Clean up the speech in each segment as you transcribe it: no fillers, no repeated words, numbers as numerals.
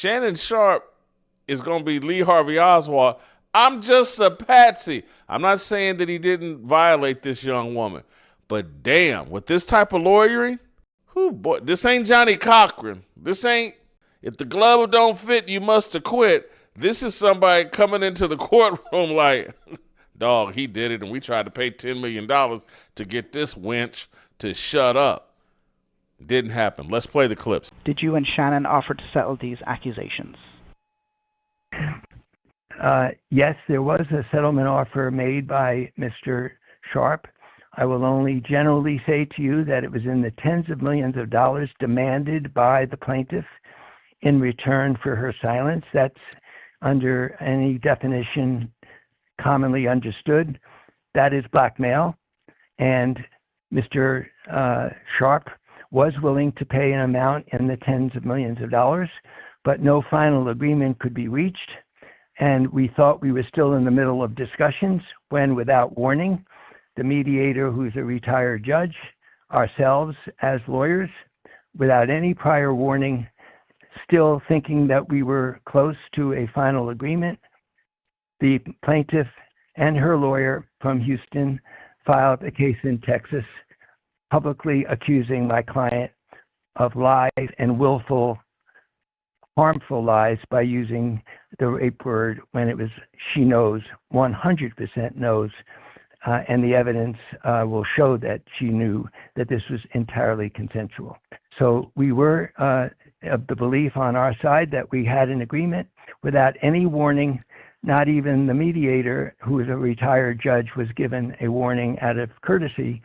Shannon Sharpe is going to be Lee Harvey Oswald. I'm just a patsy. I'm not saying that he didn't violate this young woman. But damn, with this type of lawyering, boy, this ain't Johnny Cochran. This ain't, if the glove don't fit, you must acquit. This is somebody coming into the courtroom like, dog, he did it, and we tried to pay $10 million to get this wench to shut up. Didn't happen. Let's play the clips. Did you and Shannon offer to settle these accusations? Yes, there was a settlement offer made by Mr. Sharpe. I will only generally say to you that it was in the tens of millions of dollars demanded by the plaintiff in return for her silence. That's under any definition commonly understood. That is blackmail. And Mr. Sharpe was willing to pay an amount in the tens of millions of dollars, but no final agreement could be reached. And we thought we were still in the middle of discussions when, without warning, the mediator, who's a retired judge, ourselves as lawyers, without any prior warning, still thinking that we were close to a final agreement, the plaintiff and her lawyer from Houston filed a case in Texas publicly accusing my client of lies and willful, harmful lies by using the rape word when it was she knows, 100% knows, and the evidence will show that she knew that this was entirely consensual. So we were of the belief on our side that we had an agreement without any warning. Not even the mediator, who is a retired judge, was given a warning out of courtesy.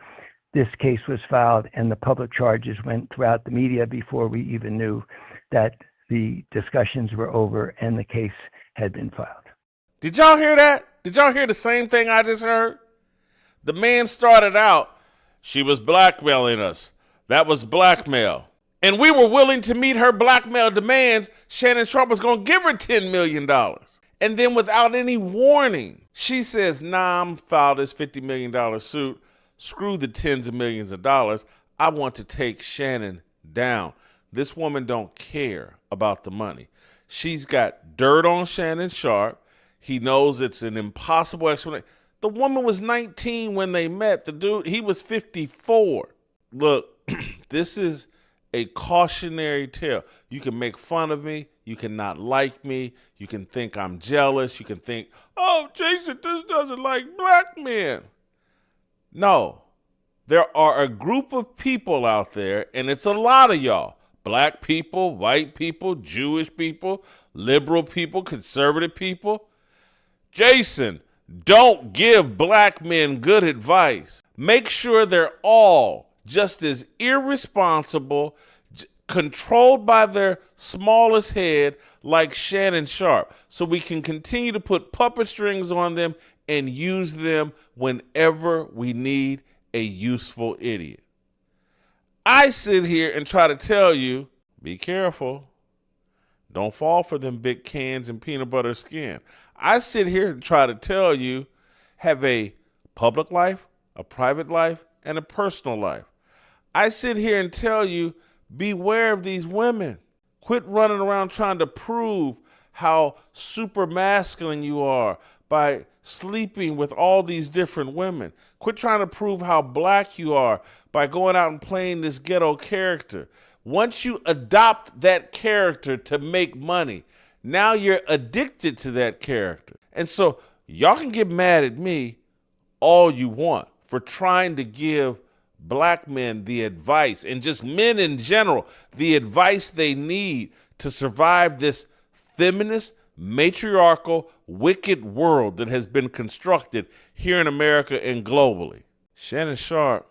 This case was filed and the public charges went throughout the media before we even knew that the discussions were over and the case had been filed. Did y'all hear that? Did y'all hear the same thing I just heard? The man started out, she was blackmailing us. That was blackmail. And we were willing to meet her blackmail demands. Shannon Sharpe was going to give her $10 million. And then without any warning, she says, nah, I'm file this $50 million suit. Screw the tens of millions of dollars. I want to take Shannon down. This woman don't care about the money. She's got dirt on Shannon Sharpe. He knows it's an impossible explanation. The woman was 19 when they met. The dude, he was 54. Look, this is a cautionary tale. You can make fun of me. You can not like me. You can think I'm jealous. You can think, oh, Jason, this doesn't like black men. No, there are a group of people out there, and it's a lot of y'all. Black people, white people, Jewish people, liberal people, conservative people. Jason, don't give black men good advice. Make sure they're all just as irresponsible, controlled by their smallest head like Shannon Sharpe, so we can continue to put puppet strings on them and use them whenever we need a useful idiot. I sit here and try to tell you, be careful. Don't fall for them big cans and peanut butter skin. I sit here and try to tell you, have a public life, a private life, and a personal life. I sit here and tell you, beware of these women. Quit running around trying to prove how super masculine you are by sleeping with all these different women. Quit trying to prove how black you are by going out and playing this ghetto character. Once you adopt that character to make money, now you're addicted to that character. And so y'all can get mad at me all you want for trying to give black men the advice, and just men in general, the advice they need to survive this feminist, matriarchal, wicked world that has been constructed here in America and globally. Shannon Sharpe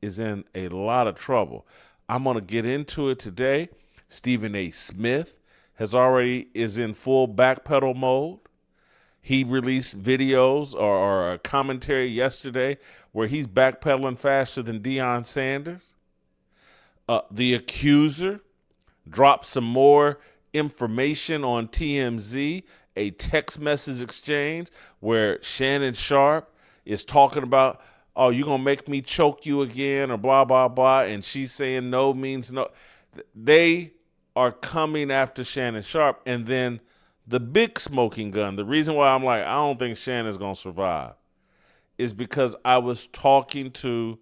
is in a lot of trouble. I'm going to get into it today. Stephen A. Smith is in full backpedal mode. He released videos or a commentary yesterday where he's backpedaling faster than Deion Sanders. The Accuser dropped some more information on TMZ, a text message exchange where Shannon Sharpe is talking about, oh, you going to make me choke you again or blah, blah, blah. And she's saying no means no. They are coming after Shannon Sharpe. And then the big smoking gun, the reason why I'm like, I don't think Shannon's going to survive, is because I was talking to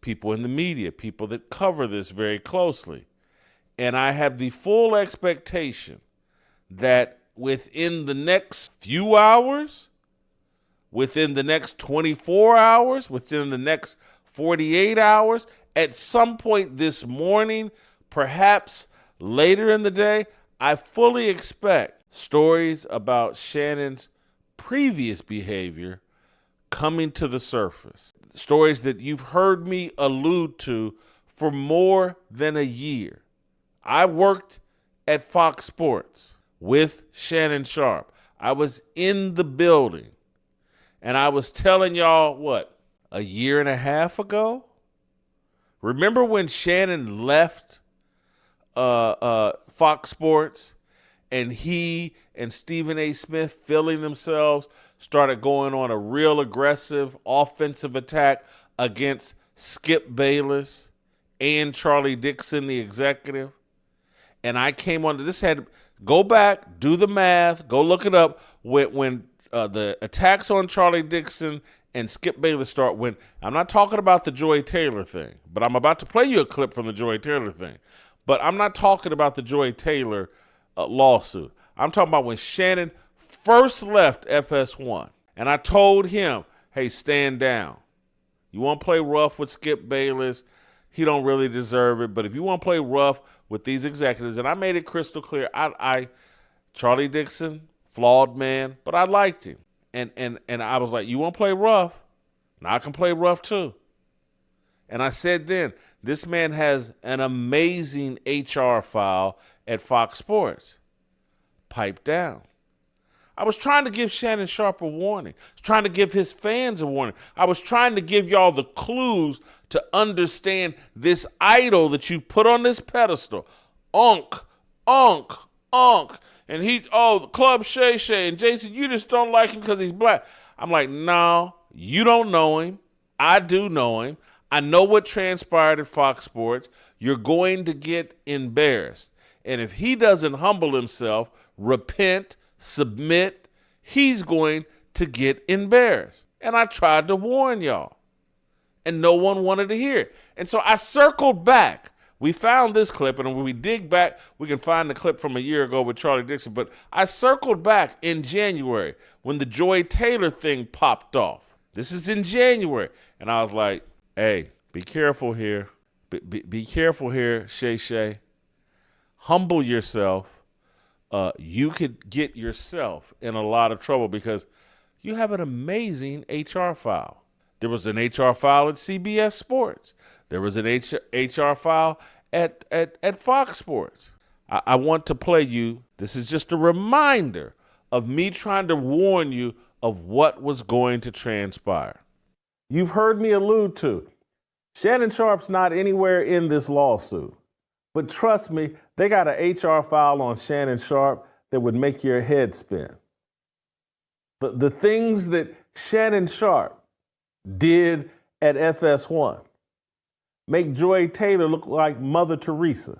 people in the media, people that cover this very closely. And I have the full expectation that within the next few hours, within the next 24 hours, within the next 48 hours, at some point this morning, perhaps later in the day, I fully expect stories about Shannon's previous behavior coming to the surface. Stories that you've heard me allude to for more than a year. I worked at Fox Sports with Shannon Sharpe. I was in the building, and I was telling y'all, what, a year and a half ago? Remember when Shannon left Fox Sports and he and Stephen A. Smith, feeling themselves, started going on a real aggressive offensive attack against Skip Bayless and Charlie Dixon, the executive? And I came on to this, go back, do the math, go look it up. When the attacks on Charlie Dixon and Skip Bayless start, when I'm not talking about the Joy Taylor thing, but I'm about to play you a clip from the Joy Taylor thing. But I'm not talking about the Joy Taylor lawsuit. I'm talking about when Shannon first left FS1, and I told him, hey, stand down. You want to play rough with Skip Bayless? He don't really deserve it. But if you want to play rough with these executives, and I made it crystal clear, Charlie Dixon, flawed man, but I liked him. And I was like, you want to play rough? Now I can play rough too. And I said then, this man has an amazing HR file at Fox Sports. Pipe down. I was trying to give Shannon Sharpe a warning. I was trying to give his fans a warning. I was trying to give y'all the clues to understand this idol that you put on this pedestal. Unk. And he's, Club Shay Shay. And Jason, you just don't like him because he's black. I'm like, no, you don't know him. I do know him. I know what transpired at Fox Sports. You're going to get embarrassed. And if he doesn't humble himself, repent, submit, he's going to get embarrassed. And I tried to warn y'all, and no one wanted to hear it. And so I circled back. We found this clip, and when we dig back, we can find the clip from a year ago with Charlie Dixon. But I circled back in January when the Joy Taylor thing popped off. This is in January. And I was like, hey, be careful here. Be careful here, Shay Shay. Humble yourself. You could get yourself in a lot of trouble because you have an amazing HR file. There was an HR file at CBS Sports. There was an HR file at Fox Sports. I want to play you. This is just a reminder of me trying to warn you of what was going to transpire. You've heard me allude to Shannon Sharpe's not anywhere in this lawsuit. But trust me, they got an HR file on Shannon Sharpe that would make your head spin. The things that Shannon Sharpe did at FS1 make Joy Taylor look like Mother Teresa.